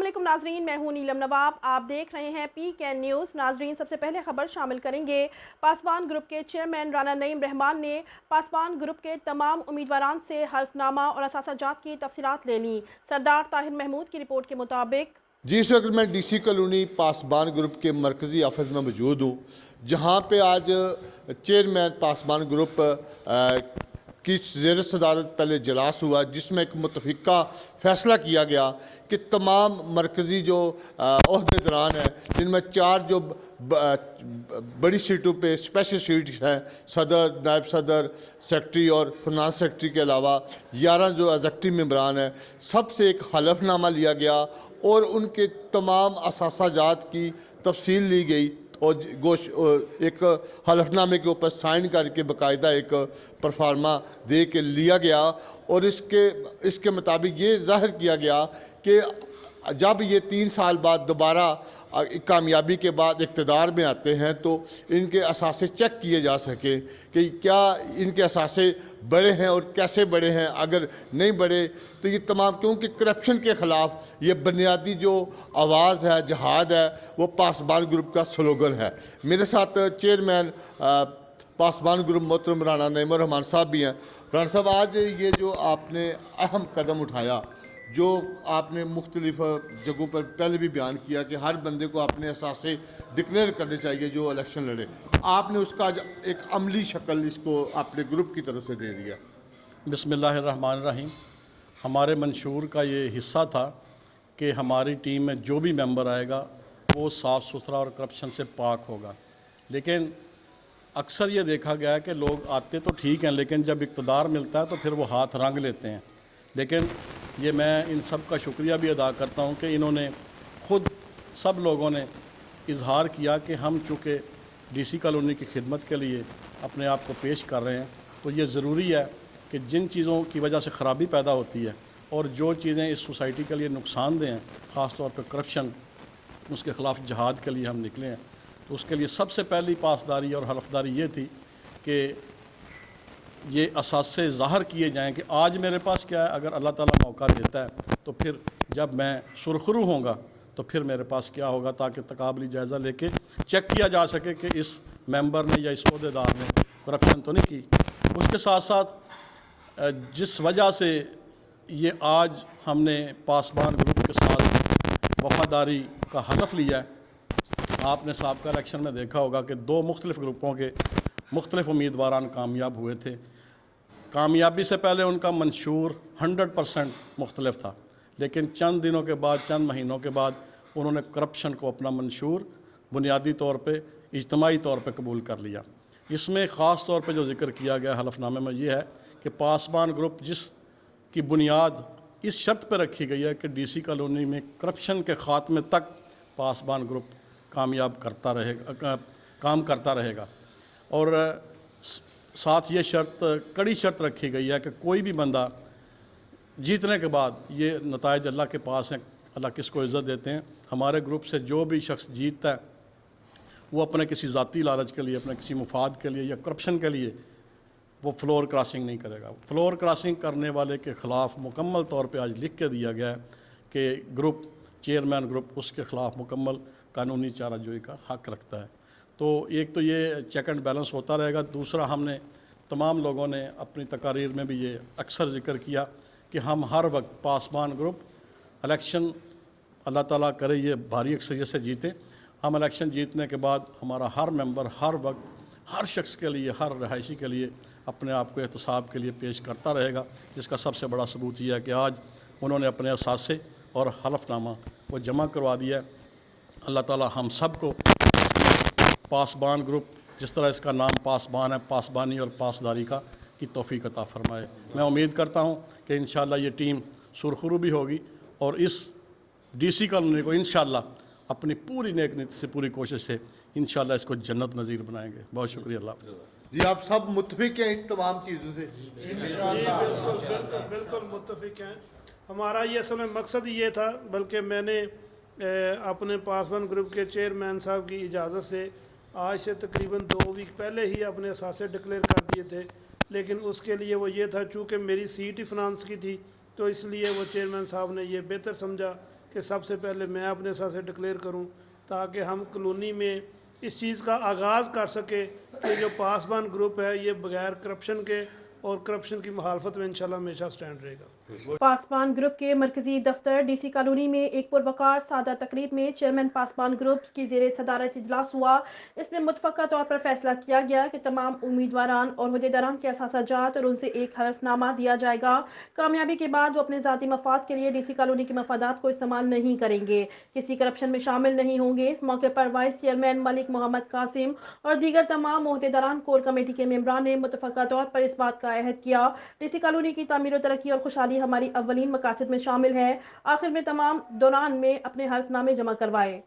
अस्सलामुअलैकुम नाजरीन, मैं हूं नीलम नवाब। आप देख रहे हैं PKN न्यूज़। नाजरीन, सबसे पहले खबर शामिल करेंगे। पासबान ग्रुप के चेयरमैन राना नईम रहमान ने पासबान ग्रुप के तमाम उम्मीदवारान से हल्फनामा और असासाजात की तफसीलात ले ली। सरदार ताहिर महमूद की रिपोर्ट के मुताबिक जी इस वक्त मैं DC कॉलोनी पासबान ग्रुप के मरकज़ी ऑफिस में मौजूद हूँ, जहाँ पे आज चेयरमैन पासबान ग्रुप की ज़ेर सदारत पहले इजलास हुआ, जिसमें एक मुतफ़िका फ़ैसला किया गया कि तमाम मरकज़ी जो ओहदेदारान हैं, जिनमें 4 जो बड़ी सीटों पे स्पेशल सीट्स हैं, सदर, नायब सदर, सेक्रेटरी और फिनांस सेक्रेटरी के अलावा 11 जो एग्जेक्टिव मेंबरान हैं, सबसे एक हलफनामा लिया गया और उनके तमाम असासाजात की तफसील ली गई और एक हलफनामे के ऊपर साइन करके बाकायदा एक परफार्मा दे के लिया गया और इसके मुताबिक ये ज़ाहिर किया गया कि जब ये 3 साल बाद दोबारा कामयाबी के बाद इक़्तिदार में आते हैं तो इनके असासे चेक किए जा सके कि क्या इनके असासे बड़े हैं और कैसे बड़े हैं। अगर नहीं बड़े तो ये तमाम, क्योंकि करप्शन के ख़िलाफ़ ये बुनियादी जो आवाज़ है, जहाद है, वो पासबान ग्रुप का स्लोगन है। मेरे साथ चेयरमैन पासबान ग्रुप मोहतरम राना नईम रहमान साहब भी हैं। राना साहब, आज ये जो आपने अहम कदम उठाया, जो आपने मुख्तलिफ जगहों पर पहले भी बयान किया कि हर बंदे को अपने असासे डिक्लेयर करने चाहिए जो इलेक्शन लड़े, आपने उसका एक अमली शक्ल इसको अपने ग्रुप की तरफ से दे दिया। बिस्मिल्लाहिर्रहमानिर्रहीम। हमारे मंशूर का ये हिस्सा था कि हमारी टीम में जो भी मेंबर आएगा वो साफ़ सुथरा और करप्शन से पाक होगा। लेकिन अक्सर ये देखा गया है कि लोग आते तो ठीक हैं, लेकिन जब इक़्तिदार मिलता है तो फिर वो हाथ रंग लेते हैं। लेकिन ये मैं इन सब का शुक्रिया भी अदा करता हूँ कि इन्होंने खुद सब लोगों ने इजहार किया कि हम चूँकि DC कॉलोनी की खिदमत के लिए अपने आप को पेश कर रहे हैं, तो ये ज़रूरी है कि जिन चीज़ों की वजह से ख़राबी पैदा होती है और जो चीज़ें इस सोसाइटी के लिए नुकसानदेह हैं, ख़ास तौर पर करप्शन, उसके ख़िलाफ़ जहाद के लिए हम निकले हैं। तो उसके लिए सबसे पहली पासदारी और हलफदारी ये थी कि ये असासे ज़ाहिर किए जाएं कि आज मेरे पास क्या है। अगर अल्लाह ताला मौका देता है तो फिर जब मैं सुरखरू होऊंगा तो फिर मेरे पास क्या होगा, ताकि तकाबली जायज़ा लेके चेक किया जा सके कि इस मेंबर ने या इस ओहदेदार ने करप्शन तो नहीं की। उसके साथ साथ जिस वजह से ये आज हमने पासबान ग्रुप के साथ वफादारी का हलफ लिया है, आपने साबका इलेक्शन में देखा होगा कि 2 मुख्तलिफ़ ग्रुपों के मुख्तलिफ़ उम्मीदवारान कामयाब हुए थे। कामयाबी से पहले उनका मंशूर 100% मुख्तलिफ था, लेकिन चंद दिनों के बाद, चंद महीनों के बाद उन्होंने करप्शन को अपना मंशूर बुनियादी तौर पे, इज्तमाही तौर पे कबूल कर लिया। इसमें ख़ास तौर पे जो ज़िक्र किया गया हलफनामे में ये है कि पासबान ग्रुप जिसकी बुनियाद इस शर्त पर रखी गई है कि DC कॉलोनी में करप्शन के ख़ात्मे तक पासबान ग्रुप कामयाब करता रहेगा, काम करता रहेगा। और साथ ये शर्त, कड़ी शर्त रखी गई है कि कोई भी बंदा जीतने के बाद, ये नताइज अल्लाह के पास हैं, अल्लाह किसको इज़्ज़त देते हैं, हमारे ग्रुप से जो भी शख्स जीतता है वो अपने किसी ज़ाती लालच के लिए, अपने किसी मुफाद के लिए या करप्शन के लिए वो फ्लोर क्रॉसिंग नहीं करेगा। फ्लोर क्रॉसिंग करने वाले के ख़िलाफ़ मुकम्मल तौर पे आज लिख के दिया गया है कि ग्रुप, चेयरमैन ग्रुप उसके ख़िलाफ़ मुकम्मल कानूनी चाराजोई का हक़ रखता है। तो एक तो ये चेक एंड बैलेंस होता रहेगा। दूसरा, हमने तमाम लोगों ने अपनी तकारीर में भी ये अक्सर ज़िक्र किया कि हम हर वक्त पासबान ग्रुप इलेक्शन, अल्लाह ताला करे ये भारी अक्सरियत से जीते, हम इलेक्शन जीतने के बाद हमारा हर मेंबर हर वक्त हर शख्स के लिए, हर रहायशी के लिए अपने आप को एहतसाब के लिए पेश करता रहेगा। जिसका सबसे बड़ा सबूत यह है कि आज उन्होंने अपने असासे और हलफनामा वो जमा करवा दिया है। अल्लाह ताला हम सब को पासबान ग्रुप, जिस तरह इसका नाम पासबान है, पासबानी और पासदारी का, की तौफीक अता फरमाए। मैं उम्मीद करता हूँ कि इंशाअल्लाह ये टीम सुरखरू भी होगी और इस DC कॉलोनी को इंशाअल्लाह अपनी पूरी नेक नीयत से, पूरी कोशिश से इंशाअल्लाह इसको जन्नत नज़ीर बनाएंगे। बहुत शुक्रिया। अल्लाह जी, आप सब मुत्तफिक हैं इस तमाम चीज़ों से? बिल्कुल मुत्तफिक हैं। हमारा ये असल में मकसद ये था, बल्कि मैंने अपने पासबान ग्रुप के चेयरमैन साहब की इजाज़त से आज से तकरीबन 2 वीक पहले ही अपने असासे डिक्लेयर कर दिए थे। लेकिन उसके लिए वो ये था, चूँकि मेरी सीट ही फिनांस की थी, तो इसलिए वो चेयरमैन साहब ने ये बेहतर समझा کہ سب سے پہلے میں اپنے اثاثے ڈکلیئر کروں تاکہ ہم کلونی میں اس چیز کا آغاز کر سکے کہ جو پاسبان گروپ ہے یہ بغیر کرپشن کے اور کرپشن کی مخالفت میں انشاءاللہ ہمیشہ سٹینڈ رہے گا۔ پاسبان گروپ کے مرکزی دفتر ڈی سی کالونی میں ایک پروقار سادہ تقریب میں چیئرمین پاسبان گروپ کی زیر صدارت اجلاس ہوا۔ اس میں متفقہ طور پر فیصلہ کیا گیا کہ تمام امیدواران اور عہدیداران کے اثاثہ جات اور ان سے ایک حلف نامہ دیا جائے گا۔ کامیابی کے بعد وہ اپنے ذاتی مفاد کے لیے ڈی سی کالونی کے مفادات کو استعمال نہیں کریں گے، کسی کرپشن میں شامل نہیں ہوں گے۔ اس موقع پر وائس چیئرمین ملک محمد قاسم اور دیگر تمام عہدیداران کور کمیٹی کے ممبران نے متفقہ طور پر اس بات کا عہد کیا ڈی سی کالونی کی تعمیر و ترقی اور خوشحالی ہماری اولین مقاصد میں شامل ہے۔ آخر میں تمام دوران میں اپنے حلف نامے جمع کروائے۔